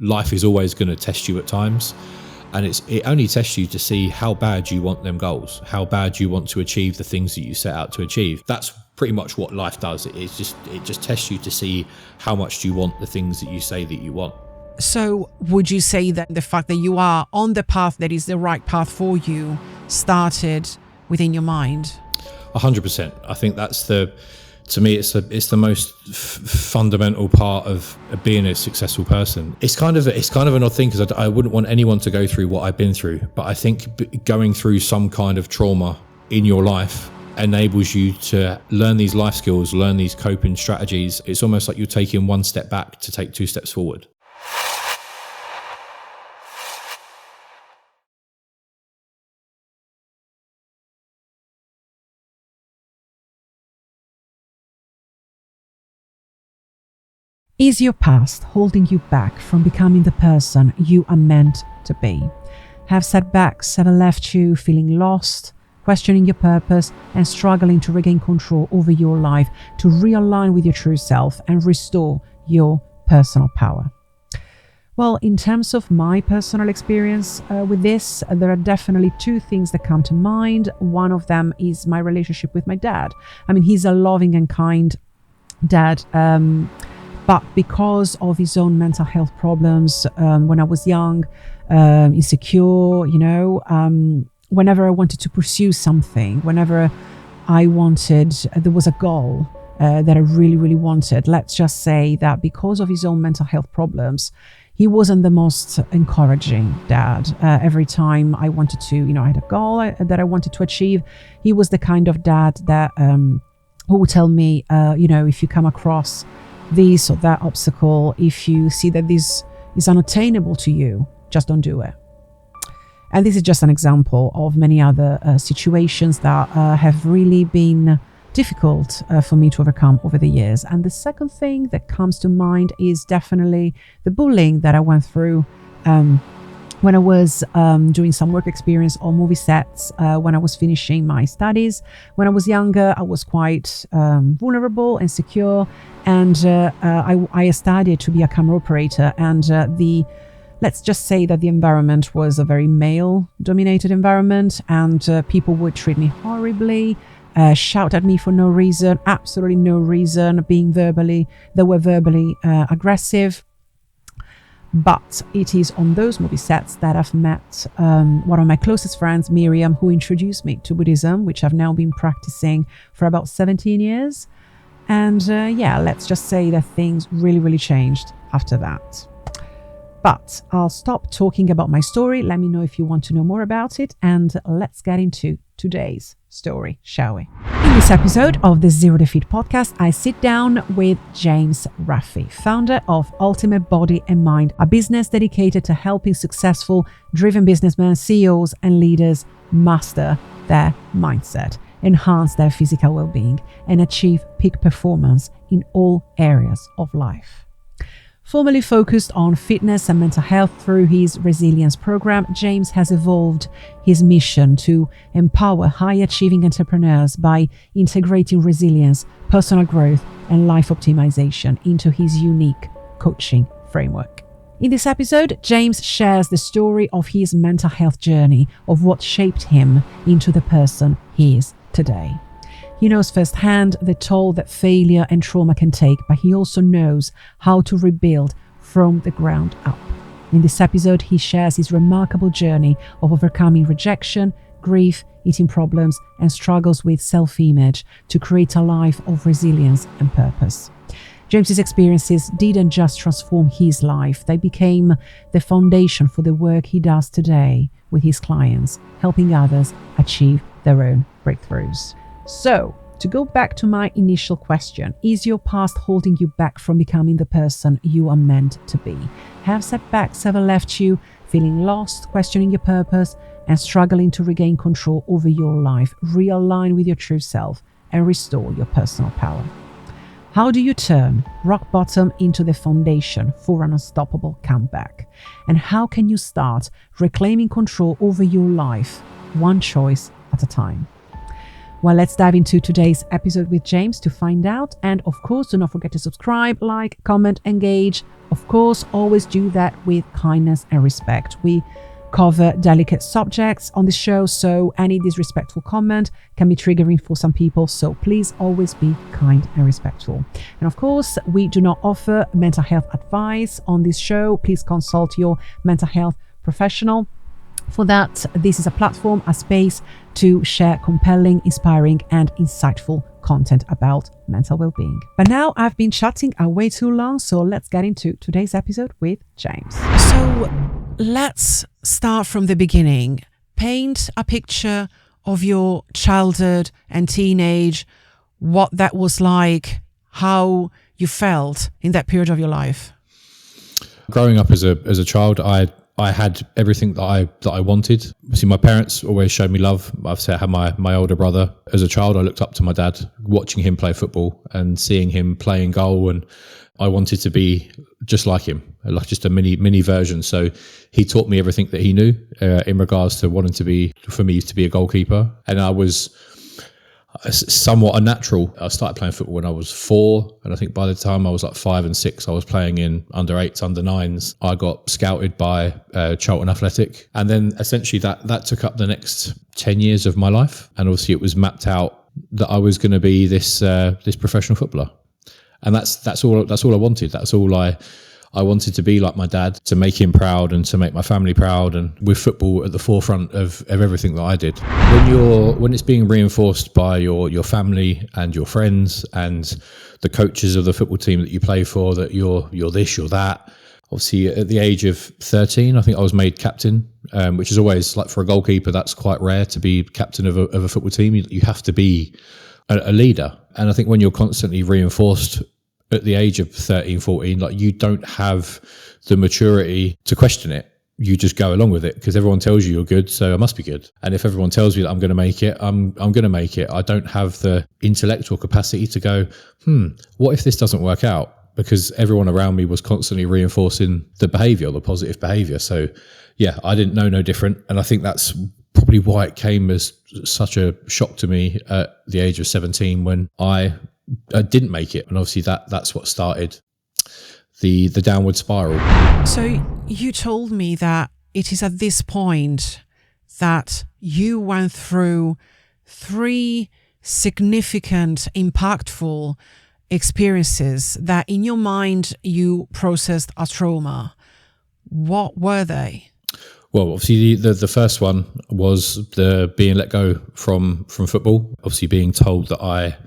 life is always going to test you at times. And it only tests you to see how bad you want them goals, how bad you want to achieve the things that you set out to achieve. That's pretty much what life does. It just tests you to see how much do you want the things that you say that you want. So would you say that the fact that you are on the path that is the right path for you started within your mind? 100%. I think that's to me, it's the most fundamental part of being a successful person. It's kind of an odd thing, because I wouldn't want anyone to go through what I've been through. But I think going through some kind of trauma in your life enables you to learn these life skills, learn these coping strategies. It's almost like you're taking one step back to take two steps forward. Is your past holding you back from becoming the person you are meant to be? Have setbacks ever left you feeling lost, questioning your purpose, and struggling to regain control over your life to realign with your true self and restore your personal power? Well, in terms of my personal experience with this, there are definitely two things that come to mind. One of them is my relationship with my dad. I mean, he's a loving and kind dad, but because of his own mental health problems, when I was young, insecure, whenever I wanted to pursue something, whenever there was a goal that I really, really wanted, let's just say that because of his own mental health problems, he wasn't the most encouraging dad. Every time I wanted to, I had a goal that I wanted to achieve, he was the kind of dad that who would tell me, if you come across this or that obstacle, if you see that this is unattainable to you, just don't do it. And this is just an example of many other situations that have really been difficult for me to overcome over the years. And the second thing that comes to mind is definitely the bullying that I went through when I was doing some work experience on movie sets, when I was finishing my studies. When I was younger, I was quite vulnerable, insecure, and I studied to be a camera operator. And let's just say that the environment was a very male-dominated environment, and people would treat me horribly, shout at me for no reason, absolutely no reason, they were verbally aggressive. But it is on those movie sets that I've met one of my closest friends, Miriam, who introduced me to Buddhism, which I've now been practicing for about 17 years. And let's just say that things really, really changed after that. But I'll stop talking about my story. Let me know if you want to know more about it. And let's get into today's story, shall we? In this episode of the Zero Defeat podcast, I sit down with James Roffey, founder of Ultimate Body and Mind, a business dedicated to helping successful, driven businessmen, CEOs, and leaders master their mindset, enhance their physical well-being, and achieve peak performance in all areas of life. Formerly focused on fitness and mental health through his resilience program, James has evolved his mission to empower high-achieving entrepreneurs by integrating resilience, personal growth, and life optimization into his unique coaching framework. In this episode, James shares the story of his mental health journey, of what shaped him into the person he is today. He knows firsthand the toll that failure and trauma can take, but he also knows how to rebuild from the ground up. In this episode, he shares his remarkable journey of overcoming rejection, grief, eating problems, and struggles with self-image to create a life of resilience and purpose. James's experiences didn't just transform his life, they became the foundation for the work he does today with his clients, helping others achieve their own breakthroughs. So, to go back to my initial question, is your past holding you back from becoming the person you are meant to be? Have setbacks ever left you feeling lost, questioning your purpose, and struggling to regain control over your life, realign with your true self, and restore your personal power? How do you turn rock bottom into the foundation for an unstoppable comeback? And how can you start reclaiming control over your life, one choice at a time? Well, let's dive into today's episode with James to find out. And of course, do not forget to subscribe, like, comment, engage. Of course, always do that with kindness and respect. We cover delicate subjects on this show, so any disrespectful comment can be triggering for some people. So please always be kind and respectful. And of course, we do not offer mental health advice on this show. Please consult your mental health professional. For that, this is a platform, a space to share compelling, inspiring, and insightful content about mental well-being. But now I've been chatting way too long, so let's get into today's episode with James. So let's start from the beginning. Paint a picture of your childhood and teenage, what that was like, how you felt in that period of your life. Growing up as a child, I had everything that I wanted. See, my parents always showed me love. I had my older brother. As a child, I looked up to my dad, watching him play football and seeing him play in goal, and I wanted to be just like him, like just a mini version. So he taught me everything that he knew in regards to wanting for me to be a goalkeeper, and I was somewhat unnatural. I started playing football when I was 4, and I think by the time I was like 5 and 6, I was playing in under 8s, under 9s. I got scouted by Charlton Athletic, and then essentially that took up the next 10 years of my life. And obviously, it was mapped out that I was going to be this professional footballer, and that's all I wanted. That's all I wanted to be like my dad, to make him proud and to make my family proud, and with football at the forefront of everything that I did. When it's being reinforced by your family and your friends and the coaches of the football team that you play for, that you're this, you're that. Obviously, at the age of 13, I think I was made captain, which is always, like, for a goalkeeper, that's quite rare to be captain of a football team. You have to be a leader. And I think when you're constantly reinforced at the age of 13, 14, like, you don't have the maturity to question it. You just go along with it because everyone tells you you're good, so I must be good. And if everyone tells me that I'm going to make it, I'm going to make it. I don't have the intellectual capacity to go, what if this doesn't work out? Because everyone around me was constantly reinforcing the behavior, the positive behavior. So yeah, I didn't know no different. And I think that's probably why it came as such a shock to me at the age of 17 when I didn't make it. And obviously that's what started the downward spiral. So you told me that it is at this point that you went through 3 significant, impactful experiences that in your mind you processed as trauma. What were they? Well, obviously the first one was the being let go from football. Obviously being told that I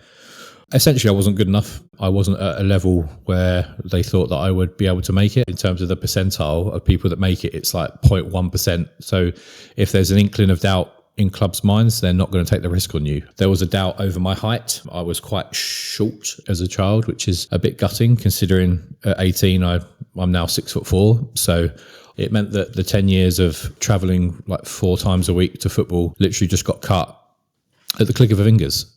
wasn't good enough. I wasn't at a level where they thought that I would be able to make it. In terms of the percentile of people that make it, it's like 0.1%. So if there's an inkling of doubt in clubs' minds, they're not going to take the risk on you. There was a doubt over my height. I was quite short as a child, which is a bit gutting considering at 18 I'm now 6'4". So it meant that the 10 years of traveling like 4 times a week to football literally just got cut at the click of a fingers.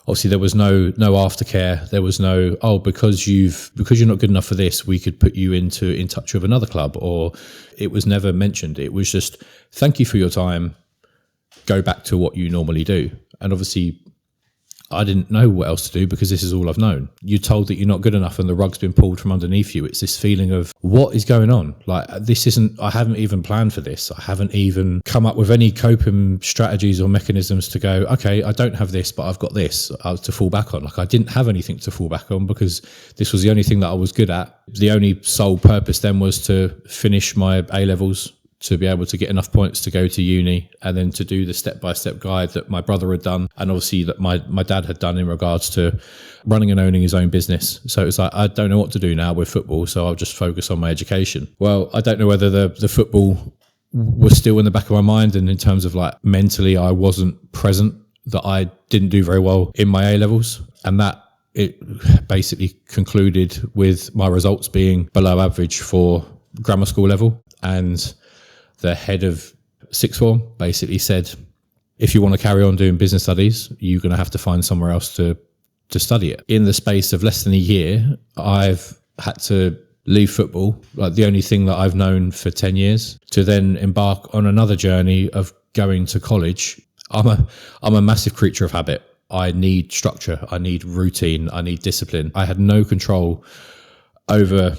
Obviously, there was no aftercare. There was no, because you're not good enough for this, we could put you in touch with another club. Or it was never mentioned. It was just, thank you for your time. Go back to what you normally do. And obviously, I didn't know what else to do because this is all I've known. You're told that you're not good enough and the rug's been pulled from underneath you. It's this feeling of, what is going on? Like, I haven't even planned for this. I haven't even come up with any coping strategies or mechanisms to go, okay, I don't have this, but I've got this to fall back on. Like, I didn't have anything to fall back on because this was the only thing that I was good at. The only sole purpose then was to finish my A-levels, to be able to get enough points to go to uni, and then to do the step-by-step guide that my brother had done, and obviously that my dad had done in regards to running and owning his own business. So it's like, I don't know what to do now with football, so I'll just focus on my education. Well, I don't know whether the football was still in the back of my mind, and in terms of like mentally, I wasn't present, that I didn't do very well in my A-levels, and that it basically concluded with my results being below average for grammar school level. And the head of sixth form basically said, if you want to carry on doing business studies, you're going to have to find somewhere else to study it. In the space of less than a year, I've had to leave football, like the only thing that I've known for 10 years, to then embark on another journey of going to college I'm a massive creature of habit. I need structure. I need routine. I need discipline. I had no control over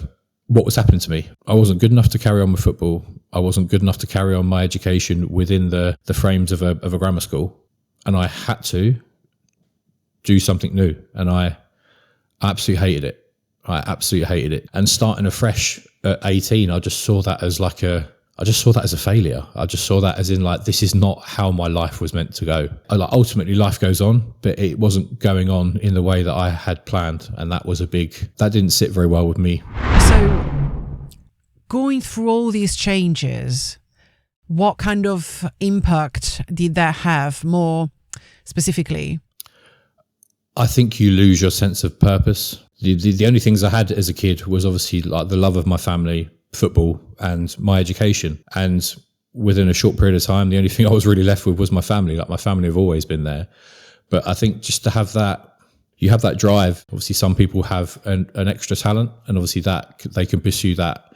what was happening to me. I wasn't good enough to carry on with football. I wasn't good enough to carry on my education within the frames of a grammar school. And I had to do something new. And I absolutely hated it. I absolutely hated it. And starting afresh at 18, I just saw that as a failure. I just saw that as in like, this is not how my life was meant to go. Ultimately life goes on, but it wasn't going on in the way that I had planned. And that didn't sit very well with me. So going through all these changes, what kind of impact did that have more specifically? I think you lose your sense of purpose. The only things I had as a kid was obviously like the love of my family, football, and my education. And within a short period of time, the only thing I was really left with was my family. Like, my family have always been there. But I think just to have that, you have that drive. Obviously, some people have an extra talent, and obviously that they can pursue that,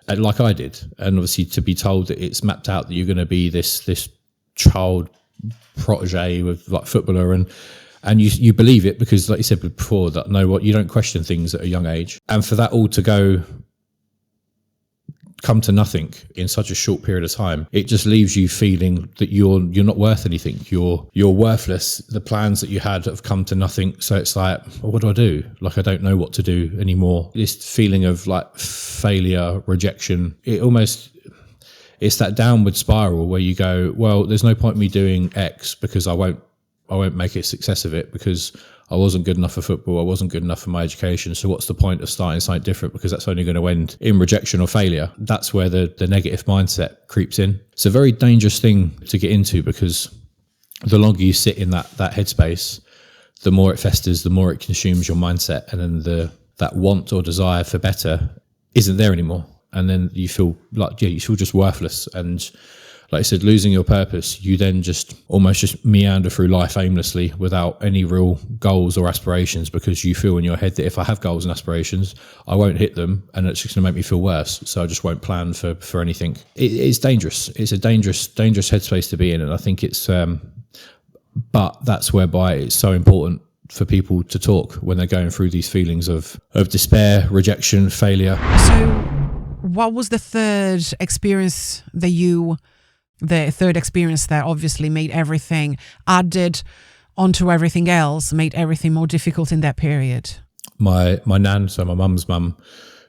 like I did. And obviously to be told that it's mapped out that you're going to be this child protege with like footballer, and you believe it because, like you said before, that you don't question things at a young age. And for that all to come to nothing in such a short period of time, it just leaves you feeling that you're not worth anything. You're worthless. The plans that you had have come to nothing. So it's like, well, what do I do? Like, I don't know what to do anymore. This feeling of like failure, rejection, it's that downward spiral where you go, well, there's no point in me doing X because I won't make a success of it because I wasn't good enough for football. I wasn't good enough for my education. So what's the point of starting something different? Because that's only going to end in rejection or failure. That's where the negative mindset creeps in. It's a very dangerous thing to get into because the longer you sit in that headspace, the more it festers, the more it consumes your mindset. And then that want or desire for better isn't there anymore. And then you feel just worthless. And like I said, losing your purpose, you then almost just meander through life aimlessly without any real goals or aspirations, because you feel in your head that if I have goals and aspirations, I won't hit them and it's just going to make me feel worse. So I just won't plan for anything. It's dangerous. It's a dangerous headspace to be in. And I think but that's whereby it's so important for people to talk when they're going through these feelings of despair, rejection, failure. So what was the third experience that obviously made everything, added onto everything else, made everything more difficult in that period? My nan, so my mum's mum,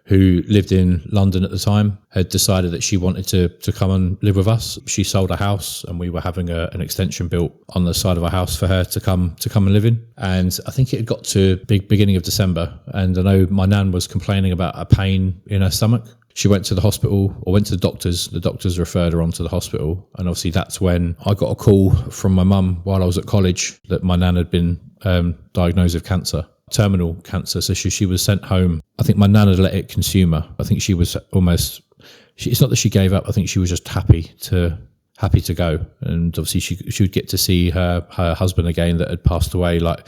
who lived in London at the time, had decided that she wanted to come and live with us. She sold a house and we were having an extension built on the side of our house for her to come and live in. And I think it had got to beginning of December. And I know my nan was complaining about a pain in her stomach. She went to the hospital, or went to the doctors. The doctors referred her on to the hospital. And obviously that's when I got a call from my mum while I was at college that my nan had been diagnosed with cancer, terminal cancer. So she was sent home. I think my nan had let it consume her. I think she was it's not that she gave up. I think she was just happy to go. And obviously she would get to see her husband again that had passed away like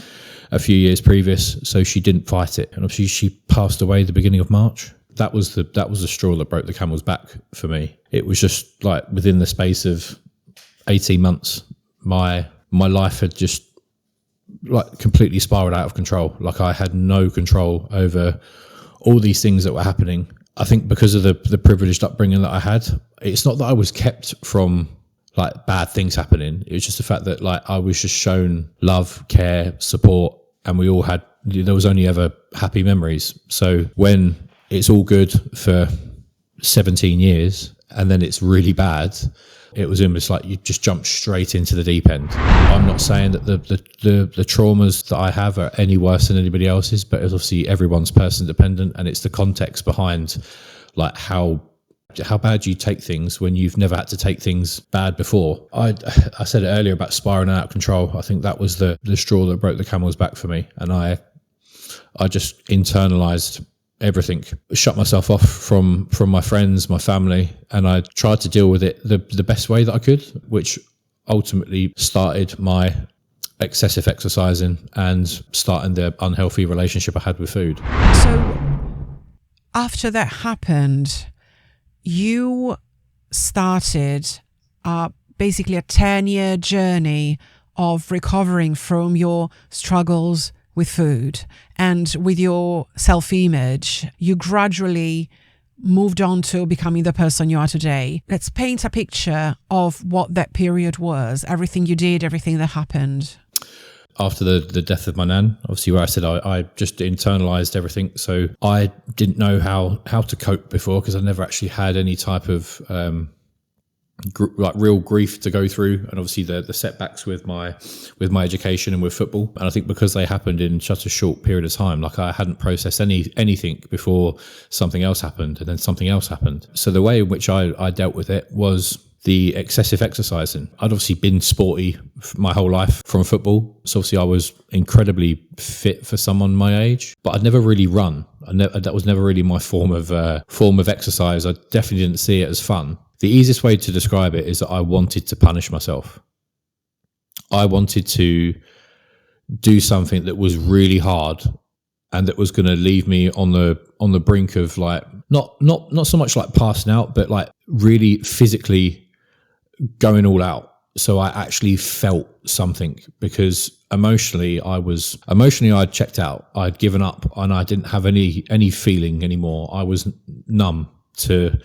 a few years previous. So she didn't fight it. And obviously she passed away the beginning of March. That was the straw that broke the camel's back for me. It was just like within the space of 18 months, my life had just like completely spiraled out of control. Like, I had no control over all these things that were happening. I think because of the privileged upbringing that I had, it's not that I was kept from like bad things happening. It was just the fact that like I was just shown love, care, support, and there was only ever happy memories. So when it's all good for 17 years and then it's really bad, it was almost like you just jumped straight into the deep end. I'm not saying that the traumas that I have are any worse than anybody else's, but it's obviously everyone's person dependent, and it's the context behind like how bad you take things when you've never had to take things bad before. I said it earlier about spiraling out of control. I think that was the straw that broke the camel's back for me, and I just internalized everything, shut myself off from my friends, my family, and I tried to deal with it the best way that I could, which ultimately started my excessive exercising and starting the unhealthy relationship I had with food. So after that happened, you started basically a 10-year journey of recovering from your struggles with food and with your self-image. You gradually moved on to becoming the person you are today. Let's paint a picture of what that period was, everything you did, everything that happened. After the death of my nan, obviously, where I said I just internalized everything. So I didn't know how to cope before, because I never actually had any type of real grief to go through, and obviously the setbacks with my education and with football. And I think because they happened in such a short period of time, like I hadn't processed anything before something else happened, and then something else happened. So the way in which I dealt with it was the excessive exercising. I'd obviously been sporty my whole life from football, so obviously I was incredibly fit for someone my age, but I'd never really run. That was never really my form of exercise. I definitely didn't see it as fun. The easiest way to describe it is that I wanted to punish myself. I wanted to do something that was really hard and that was going to leave me on the brink of, like, not so much like passing out, but like really physically going all out. So I actually felt something, because emotionally I'd checked out. I'd given up, and I didn't have any feeling anymore. I was numb to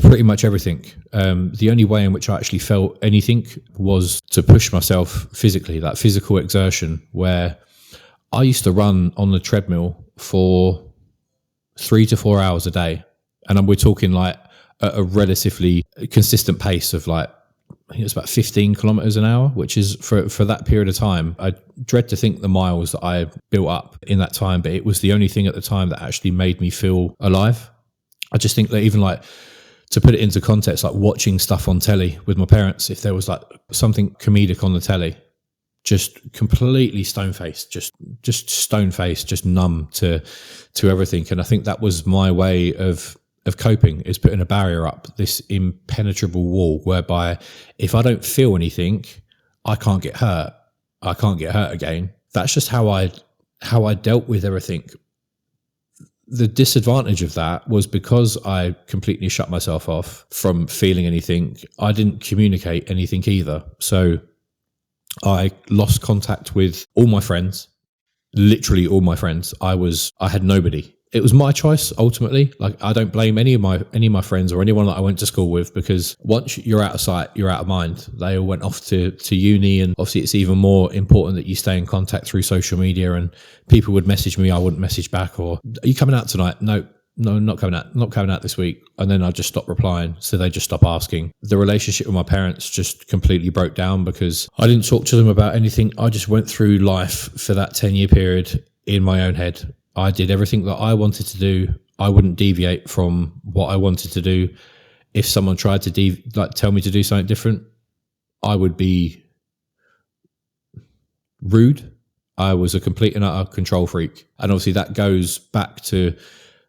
pretty much everything. The only way in which I actually felt anything was to push myself physically, that physical exertion, where I used to run on the treadmill for 3 to 4 hours a day. And we're talking like a relatively consistent pace of, like, I think it's about 15 kilometers an hour, which is for that period of time. I dread to think the miles that I built up in that time, but it was the only thing at the time that actually made me feel alive. I just think that, even like, to put it into context, like watching stuff on telly with my parents, if there was like something comedic on the telly, just completely stone-faced, just stone-faced, just numb to everything. And I think that was my way of coping, is putting a barrier up, this impenetrable wall, whereby if I don't feel anything, I can't get hurt. I can't get hurt again. That's just how I dealt with everything. The disadvantage of that was, because I completely shut myself off from feeling anything, I didn't communicate anything either. So I lost contact with all my friends, literally all my friends. I had nobody. It was my choice ultimately. Like, I don't blame any of my friends or anyone that I went to school with, because once you're out of sight, you're out of mind. They all went off to uni, and obviously it's even more important that you stay in contact through social media. And people would message me, I wouldn't message back, or, are you coming out tonight? No, not coming out this week. And then I just stopped replying, so they just stopped asking. The relationship with my parents just completely broke down, because I didn't talk to them about anything. I just went through life for that 10-year period in my own head. I did everything that I wanted to do. I wouldn't deviate from what I wanted to do. If someone tried to tell me to do something different, I would be rude. I was a complete and utter control freak. And obviously that goes back to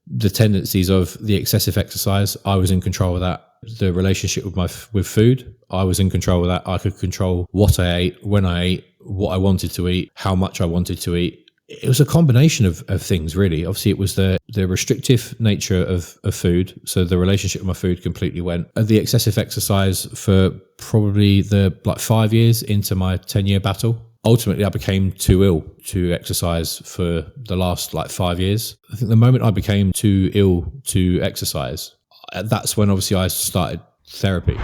the tendencies of the excessive exercise. I was in control of that. The relationship with food, I was in control of that. I could control what I ate, when I ate, what I wanted to eat, how much I wanted to eat. It was a combination of things, really. Obviously, it was the restrictive nature of food. So the relationship with my food completely went. The excessive exercise for probably the 5 years into my 10-year battle. Ultimately, I became too ill to exercise for the last 5 years. I think the moment I became too ill to exercise, that's when obviously I started therapy.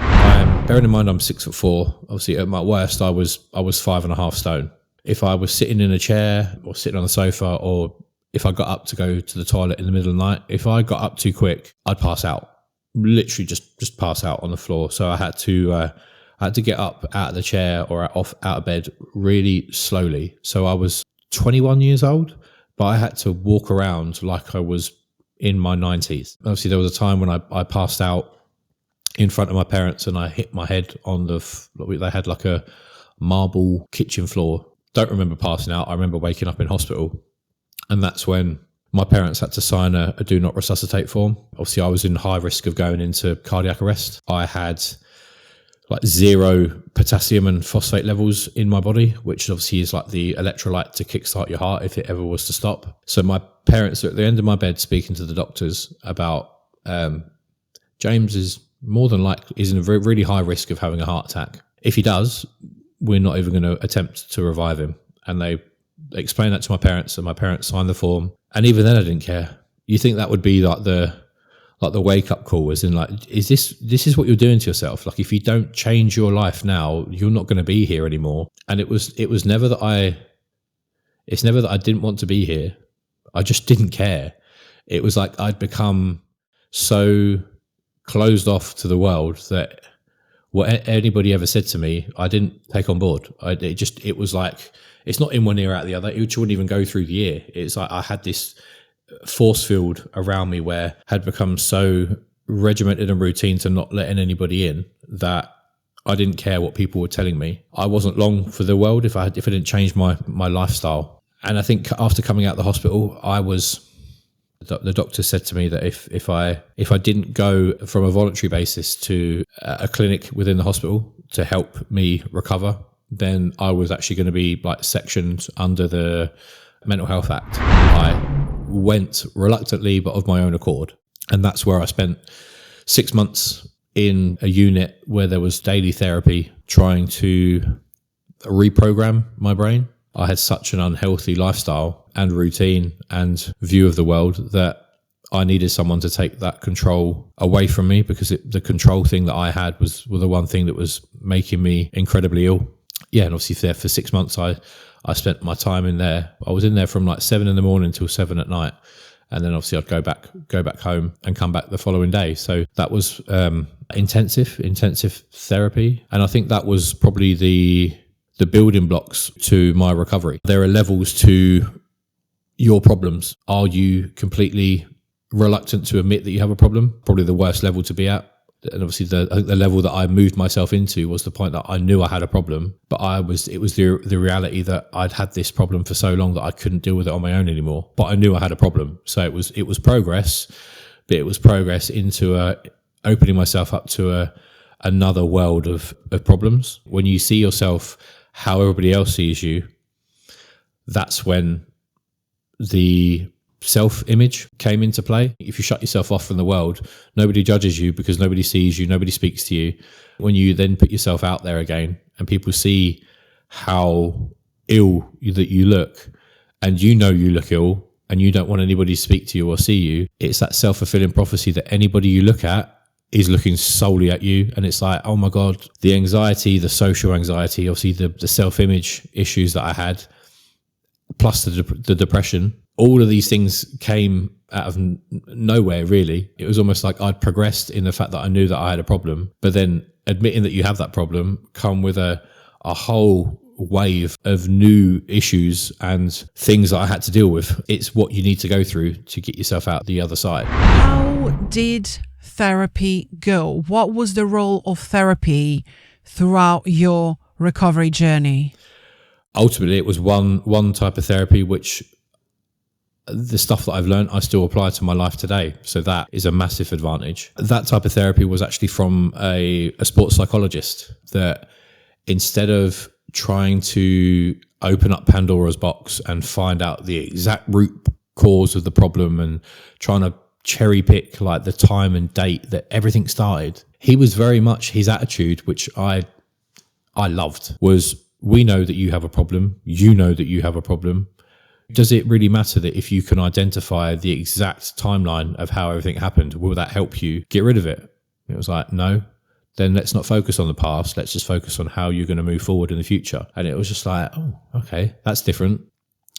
Bearing in mind I'm 6'4", obviously at my worst I was 5.5 stone. If I was sitting in a chair or sitting on the sofa, or if I got up to go to the toilet in the middle of the night, if I got up too quick, I'd pass out. Literally just pass out on the floor. So I had to get up out of the chair or out of bed really slowly. So I was 21 years old, but I had to walk around like I was in my 90s. Obviously, there was a time when I passed out in front of my parents and I hit my head on they had like a marble kitchen floor. Don't remember passing out. I remember waking up in hospital, and that's when my parents had to sign a do not resuscitate form. Obviously, I was in high risk of going into cardiac arrest. I had 0 potassium and phosphate levels in my body, which obviously is like the electrolyte to kickstart your heart if it ever was to stop. So my parents are at the end of my bed speaking to the doctors about James is more than likely is in a very, really high risk of having a heart attack. if he does, we're not even going to attempt to revive him. And they explained that to my parents, and my parents signed the form. And even then I didn't care. You think that would be like the wake up call, as in like, this is what you're doing to yourself. Like, if you don't change your life now, you're not going to be here anymore. And it was never that I didn't want to be here. I just didn't care. It was like I'd become so closed off to the world that what anybody ever said to me, I didn't take on board. It was like, it's not in one ear out the other. It wouldn't even go through the ear. It's like I had this force field around me where I had become so regimented and routine to not letting anybody in that I didn't care what people were telling me. I wasn't long for the world if I didn't change my lifestyle. And I think after coming out of the hospital, the doctor said to me that if I didn't go from a voluntary basis to a clinic within the hospital to help me recover, then I was actually going to be like sectioned under the Mental Health Act. I went reluctantly, but of my own accord. And that's where I spent 6 months in a unit where there was daily therapy trying to reprogram my brain. I had such an unhealthy lifestyle and routine and view of the world that I needed someone to take that control away from me, because the control thing that I had was the one thing that was making me incredibly ill. Yeah, and obviously there for 6 months, I spent my time in there. I was in there from like 7 a.m. till 7 p.m. And then obviously I'd go back home and come back the following day. So that was intensive therapy. And I think that was probably the building blocks to my recovery. There are levels to your problems. Are you completely reluctant to admit that you have a problem? Probably the worst level to be at. And obviously the level that I moved myself into was the point that I knew I had a problem, but it was the reality that I'd had this problem for so long that I couldn't deal with it on my own anymore. But I knew I had a problem. So it was progress, but it was progress into opening myself up to another world of problems. When you see yourself how everybody else sees you, that's when the self-image came into play. If you shut yourself off from the world, nobody judges you because nobody sees you, nobody speaks to you. When you then put yourself out there again and people see how ill that you look, and you know you look ill and you don't want anybody to speak to you or see you, it's that self-fulfilling prophecy that anybody you look at is looking solely at you. And it's like, oh my God, the anxiety, the social anxiety, obviously the self-image issues that I had, plus the depression, all of these things came out of nowhere, really. It was almost like I'd progressed in the fact that I knew that I had a problem, but then admitting that you have that problem come with a whole wave of new issues and things that I had to deal with. It's what you need to go through to get yourself out the other side. How did therapy go? What was the role of therapy throughout your recovery journey? Ultimately, it was one type of therapy, which the stuff that I've learned, I still apply to my life today. So that is a massive advantage. That type of therapy was actually from a sports psychologist, that instead of trying to open up Pandora's box and find out the exact root cause of the problem and trying to cherry pick like the time and date that everything started, he was very much, his attitude, which I loved, was, we know that you have a problem. You know that you have a problem. Does it really matter that if you can identify the exact timeline of how everything happened, will that help you get rid of it? And it was like, no, then let's not focus on the past. Let's just focus on how you're going to move forward in the future. And it was just like, oh, okay, that's different.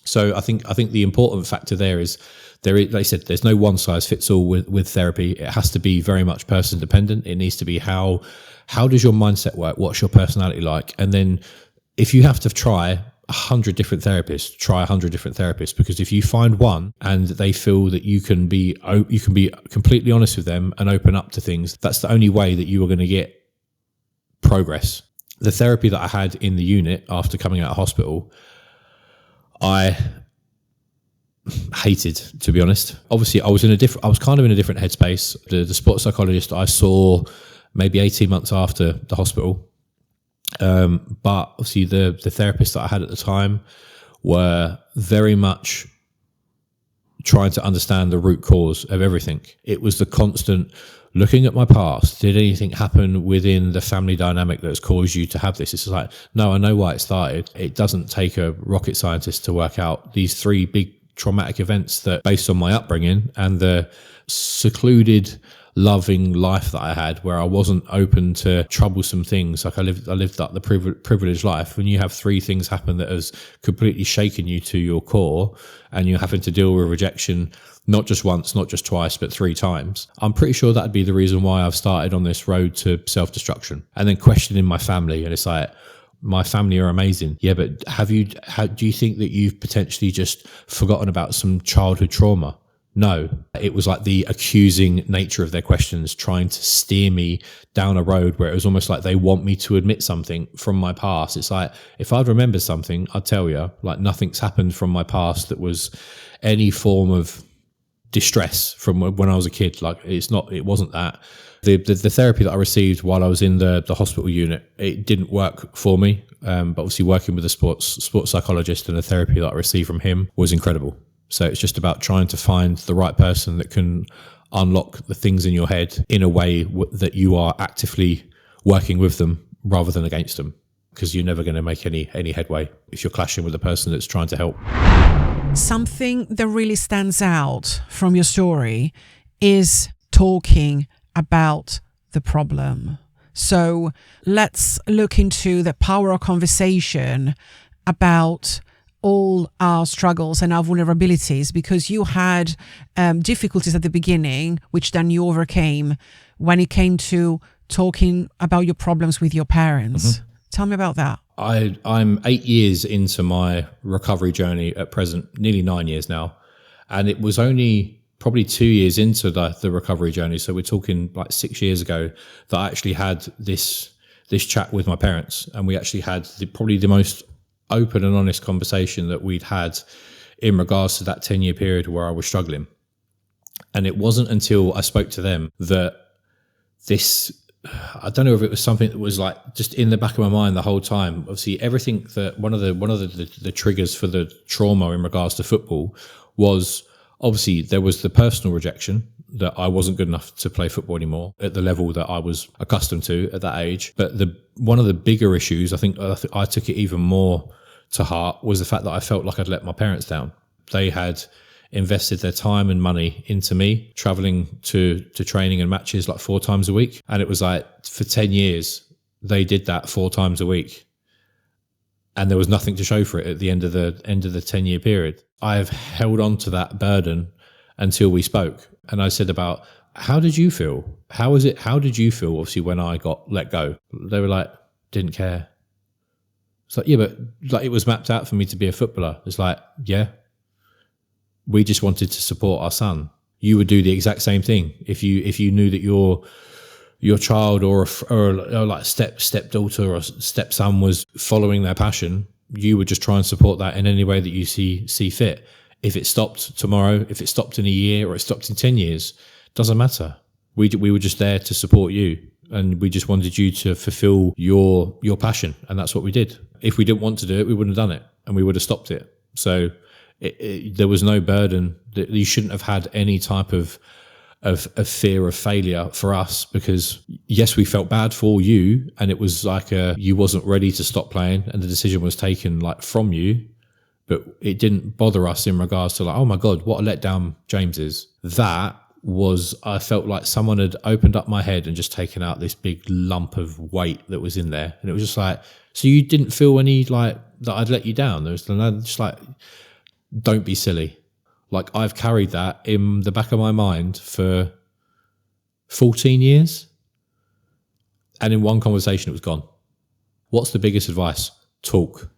So I think the important factor there is, like I said, there's no one size fits all with therapy. It has to be very much person dependent. It needs to be how does your mindset work? What's your personality like? And then if you have to try 100 different therapists, try 100 different therapists, because if you find one and they feel that you can be completely honest with them and open up to things, that's the only way that you are going to get progress. The therapy that I had in the unit after coming out of hospital, I hated, to be honest. Obviously, I was kind of in a different headspace. The sports psychologist I saw maybe 18 months after the hospital. But obviously the therapists that I had at the time were very much trying to understand the root cause of everything. It was the constant looking at my past. Did anything happen within the family dynamic that's caused you to have this? It's like, no, I know why it started. It doesn't take a rocket scientist to work out these three big traumatic events that, based on my upbringing and the secluded, loving life that I had, where I wasn't open to troublesome things. Like I lived up the privileged life. When you have three things happen that has completely shaken you to your core, and you're having to deal with rejection, not just once, not just twice, but 3 times, I'm pretty sure that'd be the reason why I've started on this road to self-destruction. And then questioning my family, and it's like, my family are amazing. Yeah, but do you think that you've potentially just forgotten about some childhood trauma? No, it was like the accusing nature of their questions, trying to steer me down a road where it was almost like they want me to admit something from my past. It's like, if I'd remember something, I'd tell you. Like, nothing's happened from my past that was any form of distress from when I was a kid. Like, it wasn't that. The therapy that I received while I was in the hospital unit, it didn't work for me. But obviously working with a sports psychologist, and the therapy that I received from him was incredible. So it's just about trying to find the right person that can unlock the things in your head in a way that you are actively working with them rather than against them, because you're never going to make any headway if you're clashing with the person that's trying to help. Something that really stands out from your story is talking about the problem. So let's look into the power of conversation about all our struggles and our vulnerabilities, because you had difficulties at the beginning, which then you overcame when it came to talking about your problems with your parents. Mm-hmm. Tell me about that. I'm 8 years into my recovery journey at present, nearly 9 years now. And it was only probably 2 years into the recovery journey, so we're talking like 6 years ago, that I actually had this chat with my parents. And we actually had probably the most open and honest conversation that we'd had in regards to that 10-year period where I was struggling. And it wasn't until I spoke to them that I don't know if it was something that was like just in the back of my mind the whole time. Obviously, everything that one of the triggers for the trauma in regards to football was, obviously there was the personal rejection, that I wasn't good enough to play football anymore at the level that I was accustomed to at that age. But one of the bigger issues, I think I took it even more to heart, was the fact that I felt like I'd let my parents down. They had invested their time and money into me, traveling to training and matches like 4 times a week. And it was like, for 10 years, they did that 4 times a week. And there was nothing to show for it at the end of the 10-year period. I've held on to that burden until we spoke. And I said about, how did you feel? How did you feel, obviously, when I got let go? They were like, didn't care. It's like, yeah, but like, it was mapped out for me to be a footballer. It's like, yeah, we just wanted to support our son. You would do the exact same thing if you knew that your child or like stepdaughter or stepson was following their passion. You would just try and support that in any way that you see fit. If it stopped tomorrow, if it stopped in a year, or it stopped in 10 years, doesn't matter. We were just there to support you, and we just wanted you to fulfill your passion, and that's what we did. If we didn't want to do it, we wouldn't have done it, and we would have stopped it. So there was no burden. That you shouldn't have had any type of fear of failure for us, because yes, we felt bad for you, and it was like you wasn't ready to stop playing, and the decision was taken like from you. But it didn't bother us in regards to like, oh my God, what a letdown James is. That was, I felt like someone had opened up my head and just taken out this big lump of weight that was in there. And it was just like, so you didn't feel any like that I'd let you down? There was just like, don't be silly. Like, I've carried that in the back of my mind for 14 years. And in one conversation, it was gone. What's the biggest advice? Talk.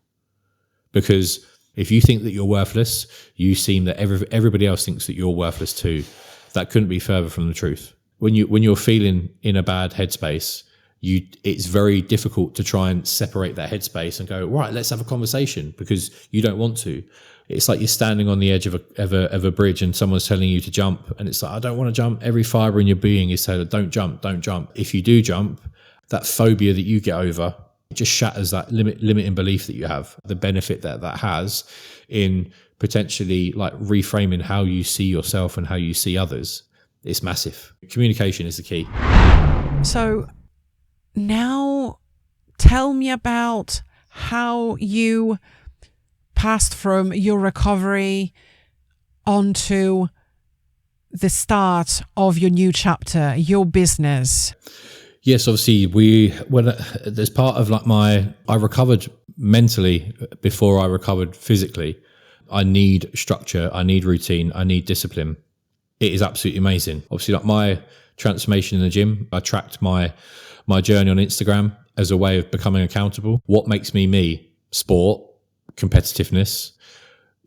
Because if you think that you're worthless, you seem that everybody else thinks that you're worthless too. That couldn't be further from the truth. When you're feeling in a bad headspace, it's very difficult to try and separate that headspace and go, right, let's have a conversation, because you don't want to. It's like you're standing on the edge of a bridge and someone's telling you to jump, and it's like, I don't want to jump. Every fiber in your being is saying, don't jump, don't jump. If you do jump, that phobia that you get over, it just shatters that limiting belief that you have, the benefit that has in potentially like reframing how you see yourself and how you see others, it's massive. Communication is the key. So now tell me about how you passed from your recovery onto the start of your new chapter, your business. Yes, obviously there's part of like I recovered mentally before I recovered physically. I need structure, I need routine, I need discipline. It is absolutely amazing. Obviously, like my transformation in the gym, I tracked my journey on Instagram as a way of becoming accountable. What makes me me? Sport, competitiveness,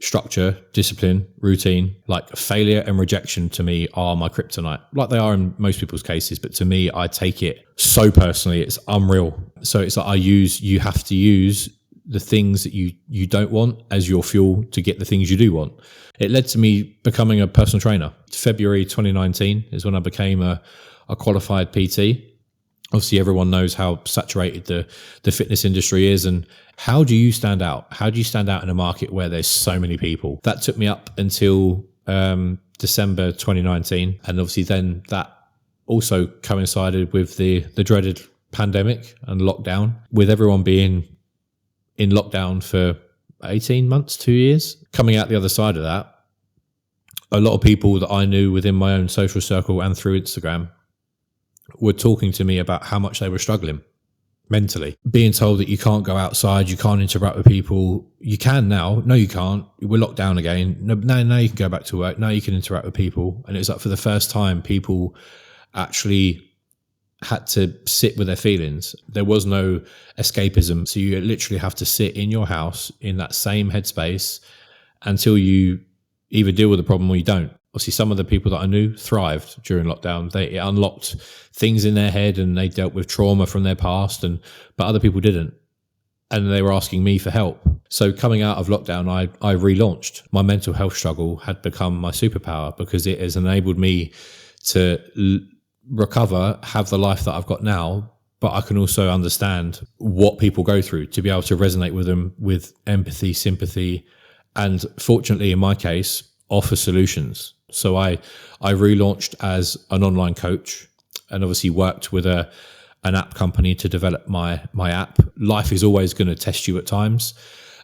structure, discipline, routine. Like failure and rejection to me are my kryptonite, like they are in most people's cases. But to me, I take it so personally, it's unreal. So it's like you have to use the things that you don't want as your fuel to get the things you do want. It led to me becoming a personal trainer. February 2019 is when I became a qualified PT. Obviously, everyone knows how saturated the fitness industry is, and how do you stand out? How do you stand out in a market where there's so many people? That took me up until December 2019, and obviously then that also coincided with the dreaded pandemic and lockdown, with everyone being in lockdown for 18 months, 2 years. Coming out the other side of that, a lot of people that I knew within my own social circle and through Instagram were talking to me about how much they were struggling mentally. Being told that you can't go outside, you can't interact with people. You can now. No, you can't. We're locked down again. No, you can go back to work. Now you can interact with people. And it was like for the first time, people actually had to sit with their feelings. There was no escapism. So you literally have to sit in your house in that same headspace until you either deal with the problem or you don't. Obviously, some of the people that I knew thrived during lockdown. It unlocked things in their head and they dealt with trauma from their past, but other people didn't. And they were asking me for help. So coming out of lockdown, I relaunched. My mental health struggle had become my superpower because it has enabled me to recover, have the life that I've got now, but I can also understand what people go through, to be able to resonate with them with empathy, sympathy, and fortunately in my case, offer solutions. So I relaunched as an online coach and obviously worked with an app company to develop my app. Life is always going to test you at times,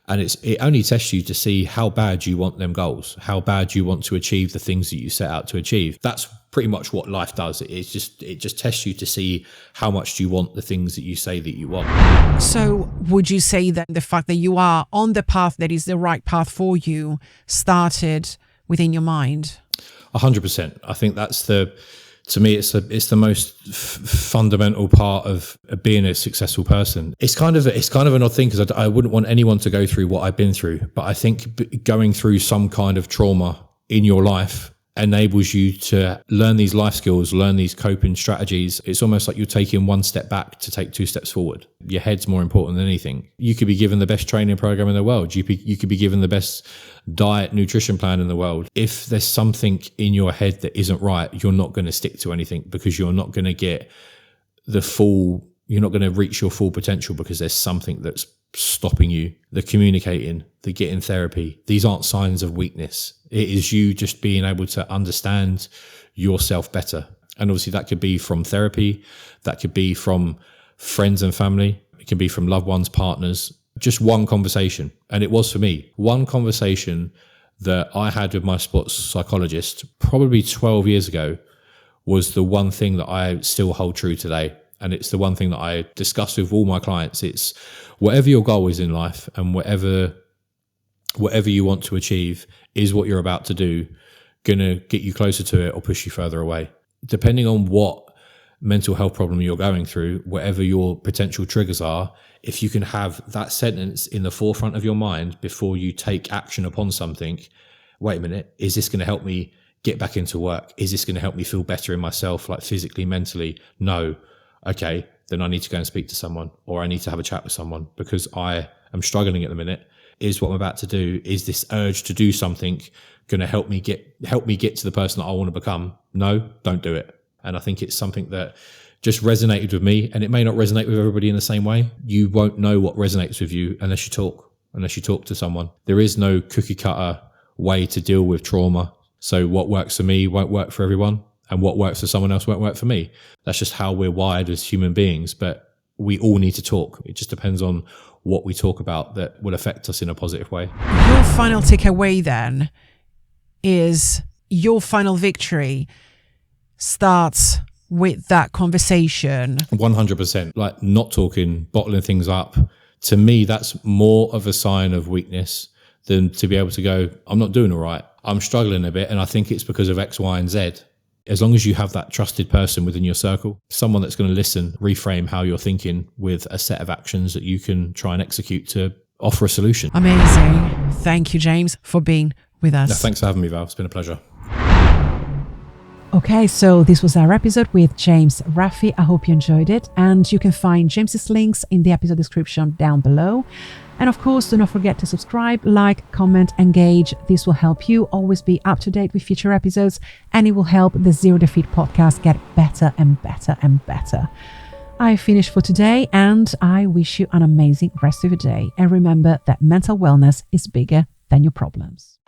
and it only tests you to see how bad you want them goals, how bad you want to achieve the things that you set out to achieve. That's pretty much what life does. It just tests you to see how much do you want the things that you say that you want. So would you say that the fact that you are on the path that is the right path for you started within your mind? 100%. I think that's to me, it's the most fundamental part of being a successful person. It's kind of an odd thing because I wouldn't want anyone to go through what I've been through, but I think going through some kind of trauma in your life enables you to learn these life skills, learn these coping strategies. It's almost like you're taking one step back to take two steps forward. Your head's more important than anything. You could be given the best training program in the world. You could be given the best diet, nutrition plan in the world. If there's something in your head that isn't right, you're not going to stick to anything because you're not going to get you're not going to reach your full potential because there's something that's stopping you. The communicating, the getting therapy, these aren't signs of weakness. It is you just being able to understand yourself better. And obviously that could be from therapy, that could be from friends and family, it can be from loved ones, partners, just one conversation. And it was for me, one conversation that I had with my sports psychologist probably 12 years ago was the one thing that I still hold true today. And it's the one thing that I discuss with all my clients. It's whatever your goal is in life and whatever you want to achieve, is what you're about to do going to get you closer to it or push you further away? Depending on what mental health problem you're going through, whatever your potential triggers are, if you can have that sentence in the forefront of your mind before you take action upon something, wait a minute, is this going to help me get back into work? Is this going to help me feel better in myself, like physically, mentally? No. Okay, then I need to go and speak to someone, or I need to have a chat with someone because I am struggling at the minute. Is what I'm about to do, is this urge to do something going to help me get to the person that I want to become? No, don't do it. And I think it's something that just resonated with me, and it may not resonate with everybody in the same way. You won't know what resonates with you unless you talk to someone. There is no cookie cutter way to deal with trauma. So what works for me won't work for everyone, and what works for someone else won't work for me. That's just how we're wired as human beings, but we all need to talk. It just depends on what we talk about that will affect us in a positive way. Your final takeaway then is your final victory starts with that conversation. 100%. Like not talking, bottling things up. To me, that's more of a sign of weakness than to be able to go, I'm not doing all right. I'm struggling a bit and I think it's because of X, Y, and Z. As long as you have that trusted person within your circle, someone that's going to listen, reframe how you're thinking with a set of actions that you can try and execute to offer a solution. Amazing. Thank you, James, for being with us. No, thanks for having me, Val. It's been a pleasure. Okay, so this was our episode with James Roffey. I hope you enjoyed it. And you can find James's links in the episode description down below. And of course, do not forget to subscribe, like, comment, engage. This will help you always be up to date with future episodes, and it will help the Zero Defeat podcast get better and better and better. I finished for today, and I wish you an amazing rest of your day. And remember that mental wellness is bigger than your problems.